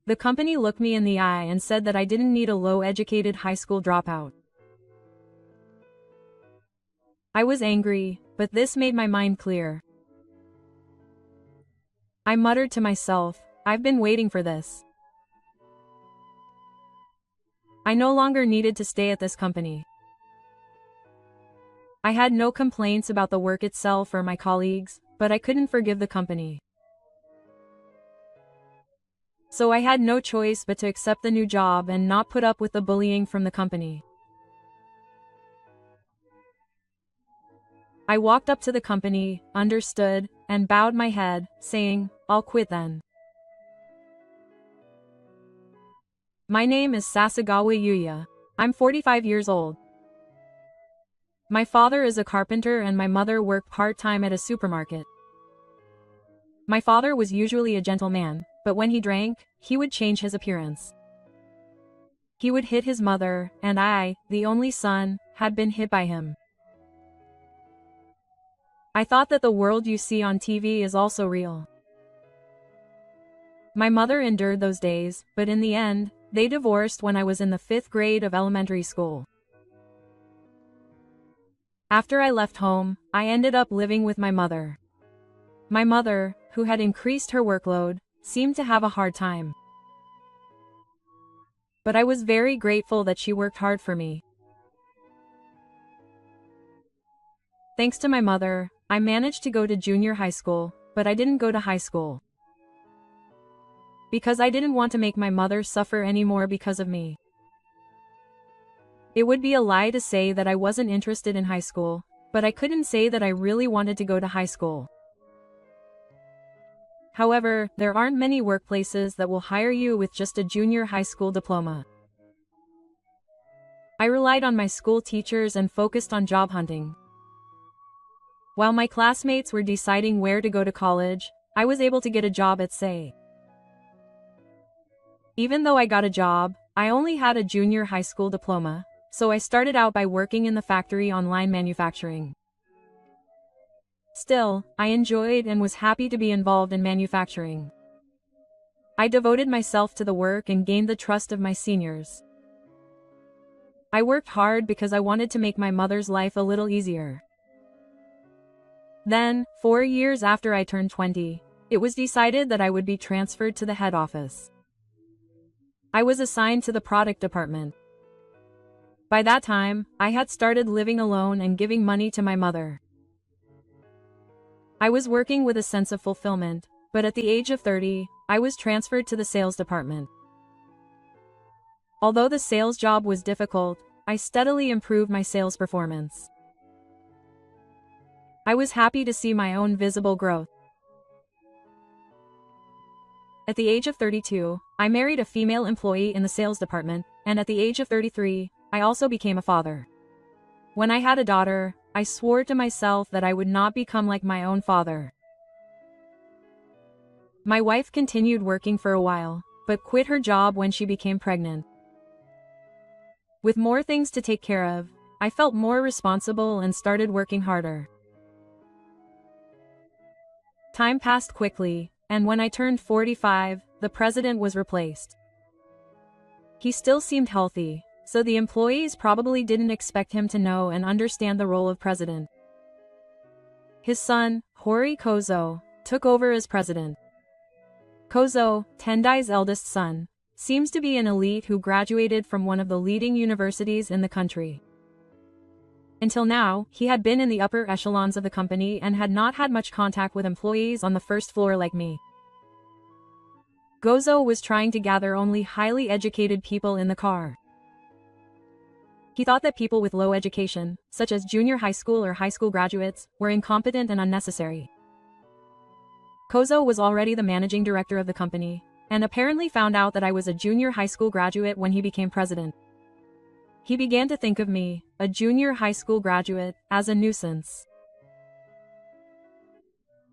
The company looked me in the eye and said that I didn't need a low-educated high school dropout. I was angry, but this made my mind clear. I muttered to myself, I've been waiting for this. I no longer needed to stay at this company. I had no complaints about the work itself or my colleagues, but I couldn't forgive the company. So I had no choice but to accept the new job and not put up with the bullying from the company. I walked up to the company, understood, and bowed my head, saying, I'll quit then. My name is Sasagawa Yuya. I'm 45 years old. My father is a carpenter and my mother worked part-time at a supermarket. My father was usually a gentleman, but when he drank, he would change his appearance. He would hit his mother, and I, the only son, had been hit by him. I thought that the world you see on TV is also real. My mother endured those days, but in the end, they divorced when I was in the 5th grade of elementary school. After I left home, I ended up living with my mother. My mother, who had increased her workload, seemed to have a hard time. But I was very grateful that she worked hard for me. Thanks to my mother, I managed to go to junior high school, but I didn't go to high school. Because I didn't want to make my mother suffer anymore because of me. It would be a lie to say that I wasn't interested in high school, but I couldn't say that I really wanted to go to high school. However, there aren't many workplaces that will hire you with just a junior high school diploma. I relied on my school teachers and focused on job hunting. While my classmates were deciding where to go to college, I was able to get a job at SAE. Even though I got a job, I only had a junior high school diploma, so I started out by working in the factory on line manufacturing. Still, I enjoyed and was happy to be involved in manufacturing. I devoted myself to the work and gained the trust of my seniors. I worked hard because I wanted to make my mother's life a little easier. Then, 4 years after I turned 20, it was decided that I would be transferred to the head office. I was assigned to the product department. By that time, I had started living alone and giving money to my mother. I was working with a sense of fulfillment, but at the age of 30, I was transferred to the sales department. Although the sales job was difficult, I steadily improved my sales performance. I was happy to see my own visible growth. At the age of 32, I married a female employee in the sales department, and at the age of 33, I also became a father. When I had a daughter, I swore to myself that I would not become like my own father. My wife continued working for a while, but quit her job when she became pregnant. With more things to take care of, I felt more responsible and started working harder. Time passed quickly, and when I turned 45, the president was replaced. He still seemed healthy, so the employees probably didn't expect him to know and understand the role of president. His son, Hori Kozo, took over as president. Kozo, Tendai's eldest son, seems to be an elite who graduated from one of the leading universities in the country. Until now, he had been in the upper echelons of the company and had not had much contact with employees on the first floor like me. Gozo was trying to gather only highly educated people in the car. He thought that people with low education, such as junior high school or high school graduates, were incompetent and unnecessary. Kozo was already the managing director of the company, and apparently found out that I was a junior high school graduate when he became president. He began to think of me, a junior high school graduate, as a nuisance.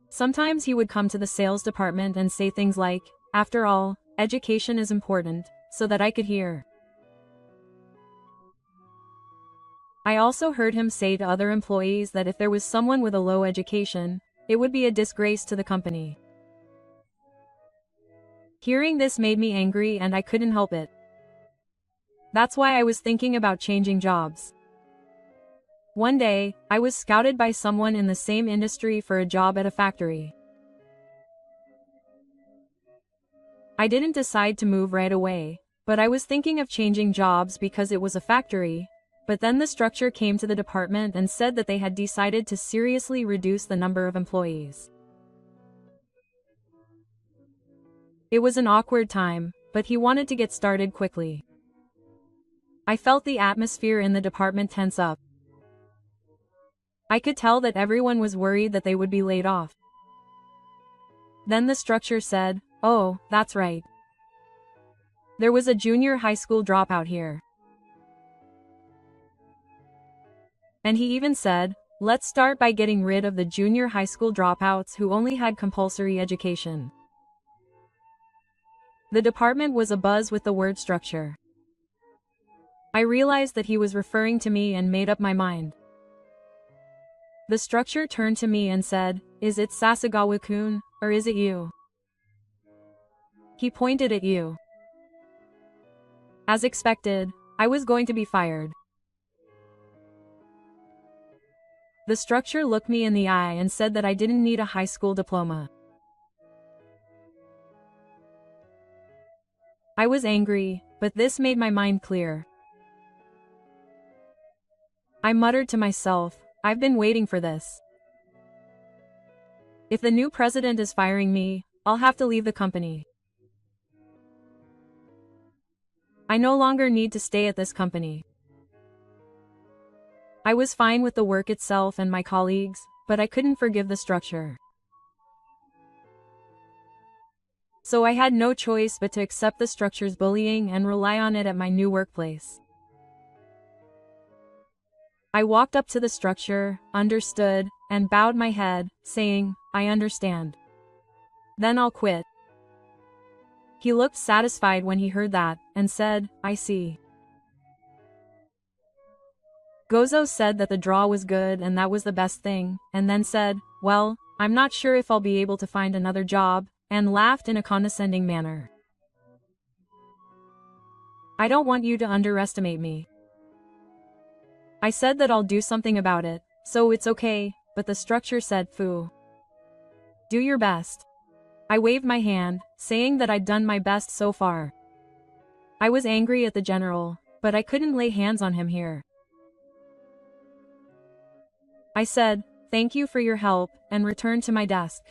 Sometimes he would come to the sales department and say things like, "After all, education is important," so that I could hear. I also heard him say to other employees that if there was someone with a low education, it would be a disgrace to the company. Hearing this made me angry and I couldn't help it. That's why I was thinking about changing jobs. One day, I was scouted by someone in the same industry for a job at a factory. I didn't decide to move right away, but I was thinking of changing jobs because it was a factory, but then the structure came to the department and said that they had decided to seriously reduce the number of employees. It was an awkward time, but he wanted to get started quickly. I felt the atmosphere in the department tense up. I could tell that everyone was worried that they would be laid off. Then the structure said, "Oh, that's right. There was a junior high school dropout here." And he even said, "Let's start by getting rid of the junior high school dropouts who only had compulsory education." The department was abuzz with the word structure. I realized that he was referring to me and made up my mind. The structure turned to me and said, "Is it Sasagawa-kun, or is it you?" He pointed at you. As expected, I was going to be fired. The structure looked me in the eye and said that I didn't need a high school diploma. I was angry, but this made my mind clear. I muttered to myself, "I've been waiting for this. If the new president is firing me, I'll have to leave the company. I no longer need to stay at this company." I was fine with the work itself and my colleagues, but I couldn't forgive the structure. So I had no choice but to accept the structure's bullying and rely on it at my new workplace. I walked up to the structure, understood, and bowed my head, saying, "I understand. Then I'll quit." He looked satisfied when he heard that, and said, "I see." Gozo said that the draw was good and that was the best thing, and then said, "Well, I'm not sure if I'll be able to find another job," and laughed in a condescending manner. "I don't want you to underestimate me. I said that I'll do something about it, so it's okay," but the structure said, "Foo. Do your best." I waved my hand, saying that I'd done my best so far. I was angry at the general, but I couldn't lay hands on him here. I said, "Thank you for your help," and returned to my desk.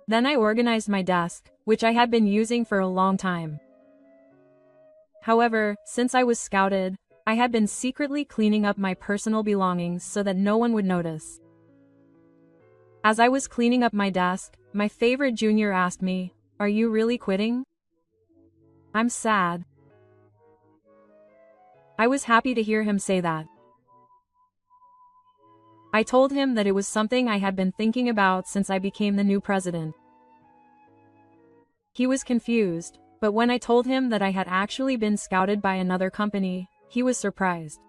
Then I organized my desk, which I had been using for a long time. However, since I was scouted, I had been secretly cleaning up my personal belongings so that no one would notice. As I was cleaning up my desk, my favorite junior asked me, "Are you really quitting?" I'm sad. I was happy to hear him say that. I told him that it was something I had been thinking about since I became the new president. He was confused, but when I told him that I had actually been scouted by another company, he was surprised.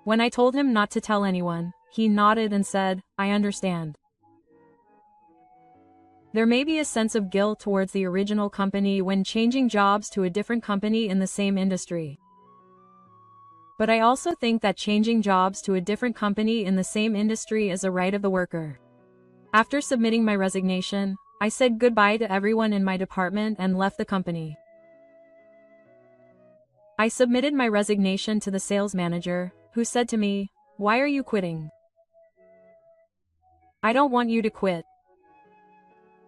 When I told him not to tell anyone, he nodded and said, "I understand." There may be a sense of guilt towards the original company when changing jobs to a different company in the same industry. But I also think that changing jobs to a different company in the same industry is a right of the worker. After submitting my resignation, I said goodbye to everyone in my department and left the company. I submitted my resignation to the sales manager, who said to me, "Why are you quitting?" "I don't want you to quit."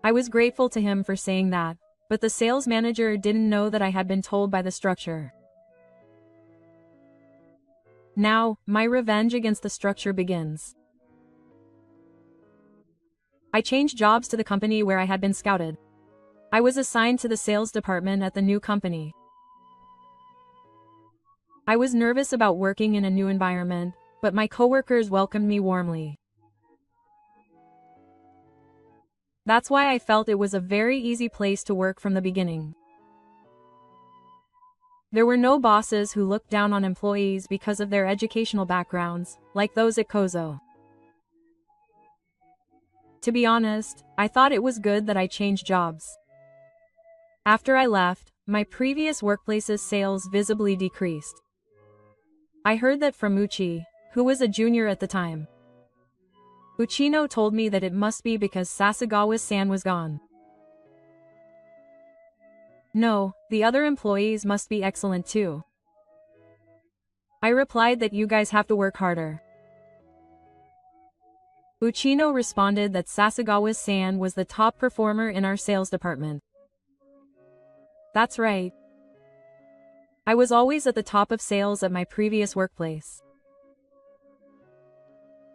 I was grateful to him for saying that, but the sales manager didn't know that I had been told by the structure. Now, my revenge against the structure begins. I changed jobs to the company where I had been scouted. I was assigned to the sales department at the new company. I was nervous about working in a new environment, but my coworkers welcomed me warmly. That's why I felt it was a very easy place to work from the beginning. There were no bosses who looked down on employees because of their educational backgrounds, like those at Kozo. To be honest, I thought it was good that I changed jobs. After I left, my previous workplace's sales visibly decreased. I heard that from Uchi, who was a junior at the time. Uchino told me that it must be because Sasagawa-san was gone. No, the other employees must be excellent too. I replied that you guys have to work harder. Uchino responded that Sasagawa-san was the top performer in our sales department. That's right. I was always at the top of sales at my previous workplace.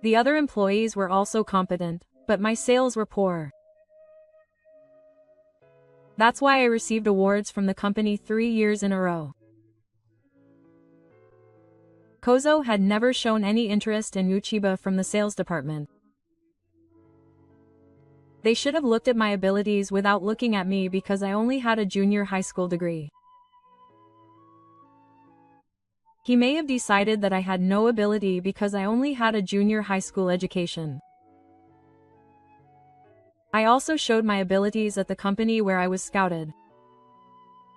The other employees were also competent, but my sales were poor. That's why I received awards from the company 3 years in a row. Kozo had never shown any interest in Uchiba from the sales department. They should have looked at my abilities without looking at me because I only had a junior high school degree. He may have decided that I had no ability because I only had a junior high school education. I also showed my abilities at the company where I was scouted.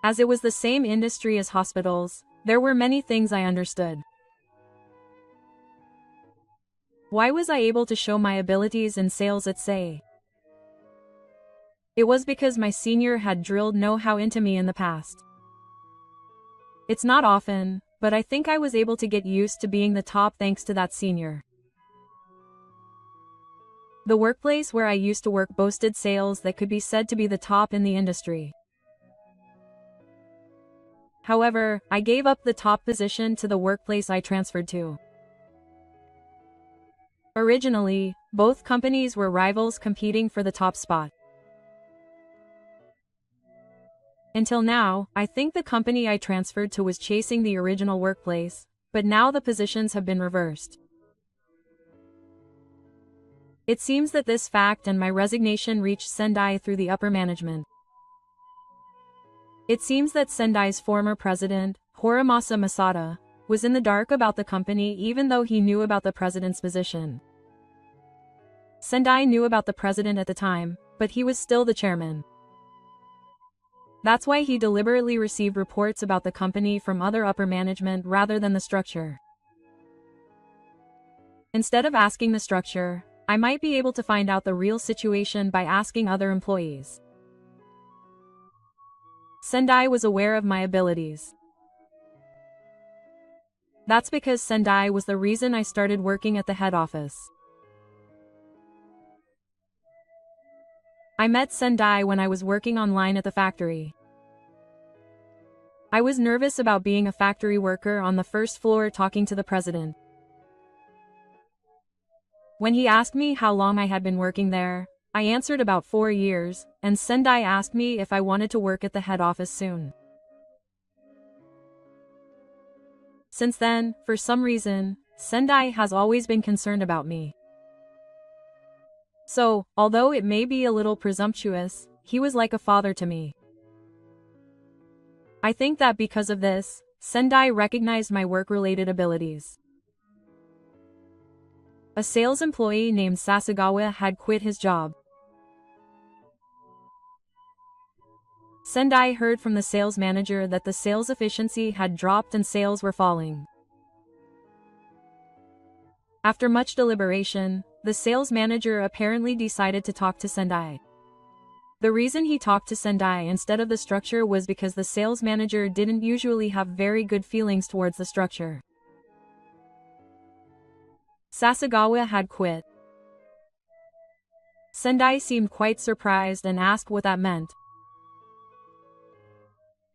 As it was the same industry as hospitals, there were many things I understood. Why was I able to show my abilities in sales at SEI? It was because my senior had drilled know-how into me in the past. It's not often, but I think I was able to get used to being the top thanks to that senior. The workplace where I used to work boasted sales that could be said to be the top in the industry. However, I gave up the top position to the workplace I transferred to. Originally, both companies were rivals competing for the top spot. Until now, I think the company I transferred to was chasing the original workplace, but now the positions have been reversed. It seems that this fact and my resignation reached Sendai through the upper management. It seems that Sendai's former president, Horamasa Masada, was in the dark about the company even though he knew about the president's position. Sendai knew about the president at the time, but he was still the chairman. That's why he deliberately received reports about the company from other upper management rather than the structure. Instead of asking the structure, I might be able to find out the real situation by asking other employees. Sendai was aware of my abilities. That's because Sendai was the reason I started working at the head office. I met Sendai when I was working online at the factory. I was nervous about being a factory worker on the first floor talking to the president. When he asked me how long I had been working there, I answered about 4 years, and Sendai asked me if I wanted to work at the head office soon. Since then, for some reason, Sendai has always been concerned about me. So, although it may be a little presumptuous, he was like a father to me. I think that because of this, Sendai recognized my work-related abilities. A sales employee named Sasagawa had quit his job. Sendai heard from the sales manager that the sales efficiency had dropped and sales were falling. After much deliberation, the sales manager apparently decided to talk to Sendai. The reason he talked to Sendai instead of the structure was because the sales manager didn't usually have very good feelings towards the structure. Sasagawa had quit. Sendai seemed quite surprised and asked what that meant.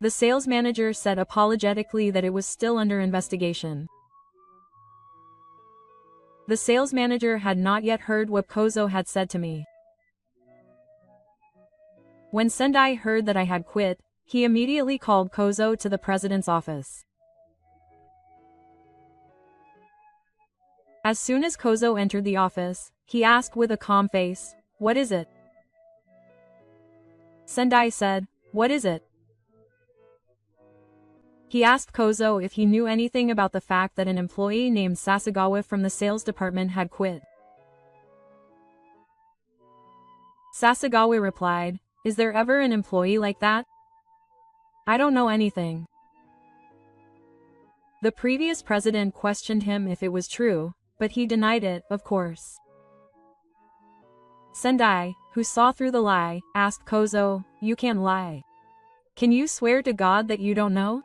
The sales manager said apologetically that it was still under investigation. The sales manager had not yet heard what Kozo had said to me. When Sendai heard that I had quit, he immediately called Kozo to the president's office. As soon as Kozo entered the office, he asked with a calm face, "What is it?" Sendai said, "What is it?" He asked Kozo if he knew anything about the fact that an employee named Sasagawa from the sales department had quit. Sasagawa replied, "Is there ever an employee like that? I don't know anything." The previous president questioned him if it was true, but he denied it, of course. Sendai, who saw through the lie, asked Kozo, "You can't lie. Can you swear to God that you don't know?"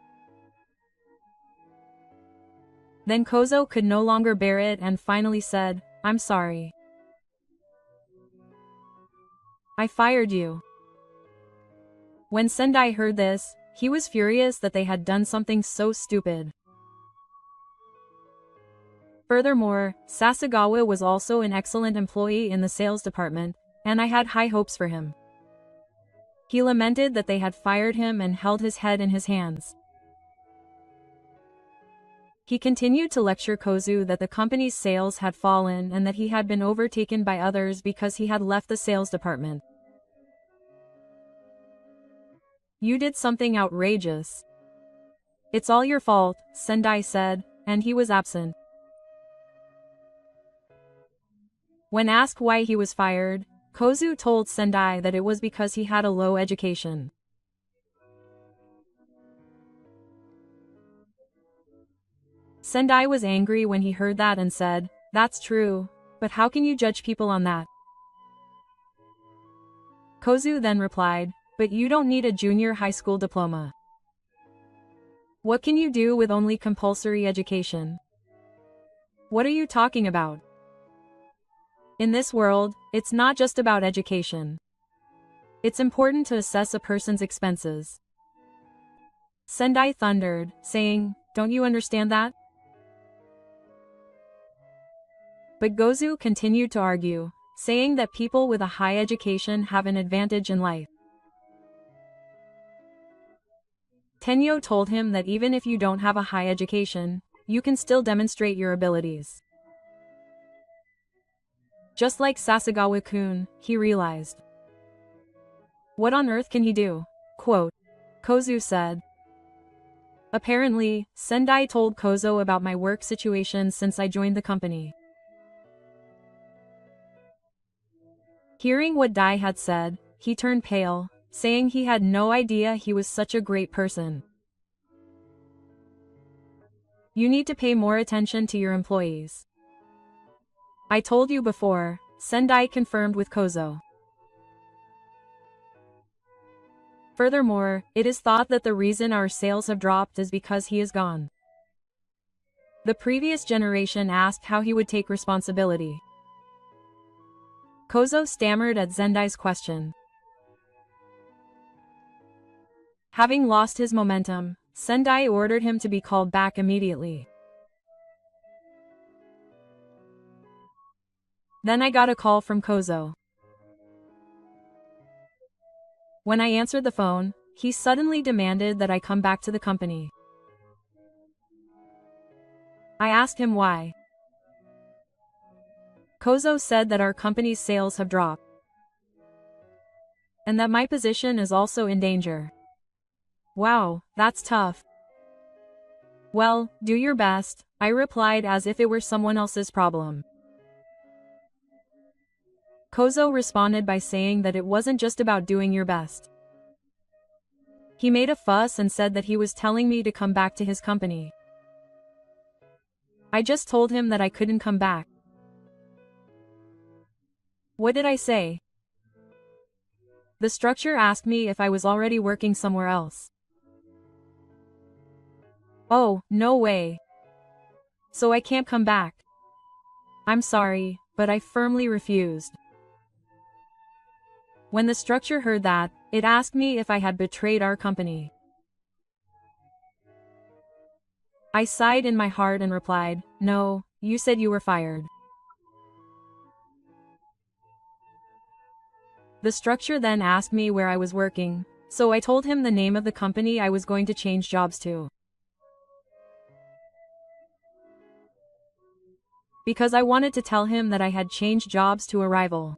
Then Kozo could no longer bear it and finally said, "I'm sorry. I fired you." When Sendai heard this, he was furious that they had done something so stupid. Furthermore, Sasagawa was also an excellent employee in the sales department, and I had high hopes for him. He lamented that they had fired him and held his head in his hands. He continued to lecture Kozu that the company's sales had fallen and that he had been overtaken by others because he had left the sales department. "You did something outrageous. It's all your fault," Sendai said, and he was absent. When asked why he was fired, Kozu told Sendai that it was because he had a low education. Sendai was angry when he heard that and said, "That's true, but how can you judge people on that?" Kozu then replied, "But you don't need a junior high school diploma. What can you do with only compulsory education? What are you talking about? In this world, it's not just about education. It's important to assess a person's expenses." Sendai thundered, saying, "Don't you understand that?" But Gozu continued to argue, saying that people with a high education have an advantage in life. Tenyo told him that even if you don't have a high education, you can still demonstrate your abilities. Just like Sasagawa-kun, he realized. What on earth can he do? Quote, Kozu said. Apparently, Sendai told Kozo about my work situation since I joined the company. Hearing what Dai had said, he turned pale, saying he had no idea he was such a great person. You need to pay more attention to your employees. I told you before, Sendai confirmed with Kozo. Furthermore, it is thought that the reason our sales have dropped is because he is gone. The previous generation asked how he would take responsibility. Kozo stammered at Sendai's question. Having lost his momentum, Sendai ordered him to be called back immediately. Then I got a call from Kozo. When I answered the phone, he suddenly demanded that I come back to the company. I asked him why. Kozo said that our company's sales have dropped, and that my position is also in danger. Wow, that's tough. Well, do your best, I replied as if it were someone else's problem. Kozo responded by saying that it wasn't just about doing your best. He made a fuss and said that he was telling me to come back to his company. I just told him that I couldn't come back. What did I say? The structure asked me if I was already working somewhere else. Oh, no way. So I can't come back. I'm sorry, but I firmly refused. When the structure heard that, it asked me if I had betrayed our company. I sighed in my heart and replied, no, you said you were fired. The structure then asked me where I was working, so I told him the name of the company I was going to change jobs to. Because I wanted to tell him that I had changed jobs to a rival.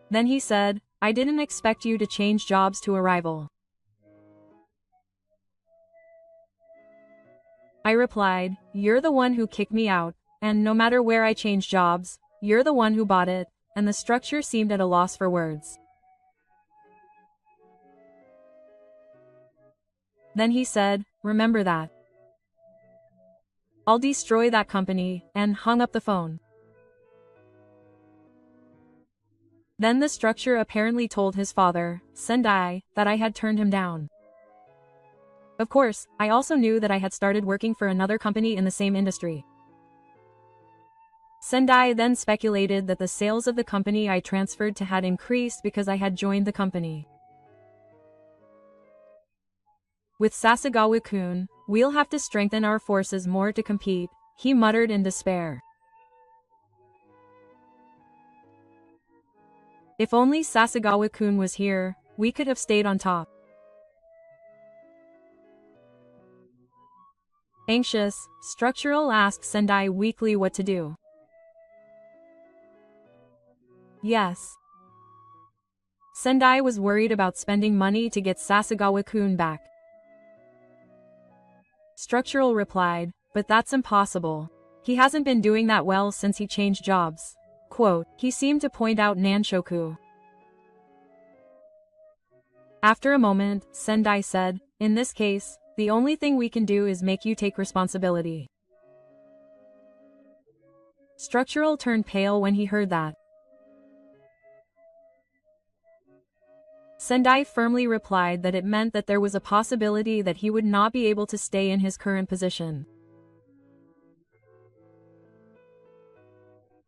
Then he said, I didn't expect you to change jobs to a rival. I replied, you're the one who kicked me out, and no matter where I change jobs, you're the one who bought it, and the structure seemed at a loss for words. Then he said, "Remember that. I'll destroy that company," and hung up the phone. Then the structure apparently told his father, Sendai, that I had turned him down. Of course, I also knew that I had started working for another company in the same industry. Sendai then speculated that the sales of the company I transferred to had increased because I had joined the company. With Sasagawa-kun, we'll have to strengthen our forces more to compete, he muttered in despair. If only Sasagawa-kun was here, we could have stayed on top. Anxious, Structural asked Sendai weakly what to do. Yes. Sendai was worried about spending money to get Sasagawa-kun back. Structural replied, "But that's impossible. He hasn't been doing that well since he changed jobs." Quote, he seemed to point out Nanshoku. After a moment, Sendai said, "In this case, the only thing we can do is make you take responsibility." Structural turned pale when he heard that. Sendai firmly replied that it meant that there was a possibility that he would not be able to stay in his current position.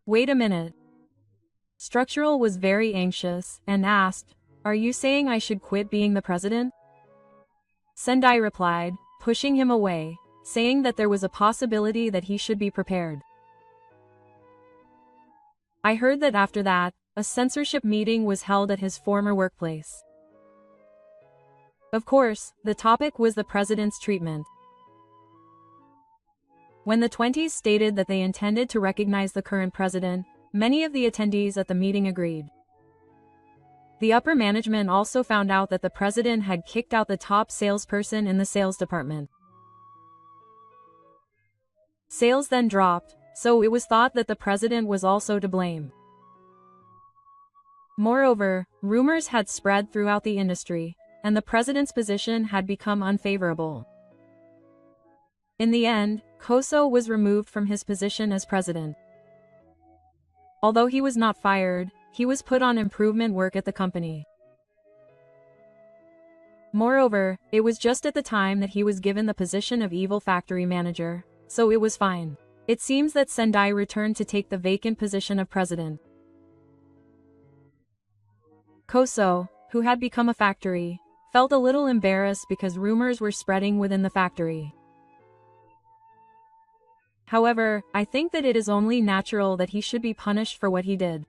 Wait a minute. Structural was very anxious and asked, "Are you saying I should quit being the president?" Sendai replied, pushing him away, saying that there was a possibility that he should be prepared. I heard that after that, a censorship meeting was held at his former workplace. Of course, the topic was the president's treatment. When the 20s stated that they intended to recognize the current president, many of the attendees at the meeting agreed. The upper management also found out that the president had kicked out the top salesperson in the sales department. Sales then dropped, so it was thought that the president was also to blame. Moreover, rumors had spread throughout the industry, and the president's position had become unfavorable. In the end, Koso was removed from his position as president. Although he was not fired, he was put on improvement work at the company. Moreover, it was just at the time that he was given the position of evil factory manager, so it was fine. It seems that Sendai returned to take the vacant position of president. Koso, who had become a factory, felt a little embarrassed because rumors were spreading within the factory. However, I think that it is only natural that he should be punished for what he did.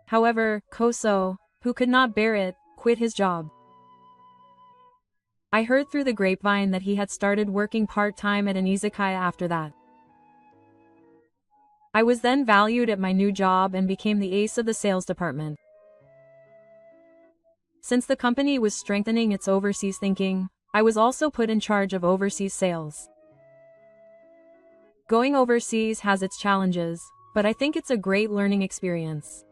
However, Koso, who could not bear it, quit his job. I heard through the grapevine that he had started working part-time at an izakaya after that. I was then valued at my new job and became the ace of the sales department. Since the company was strengthening its overseas thinking, I was also put in charge of overseas sales. Going overseas has its challenges, but I think it's a great learning experience.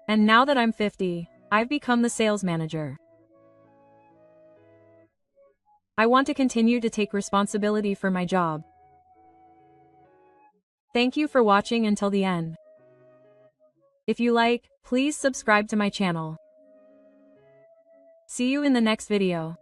And now that I'm 50, I've become the sales manager. I want to continue to take responsibility for my job. Thank you for watching until the end. If you like, please subscribe to my channel. See you in the next video.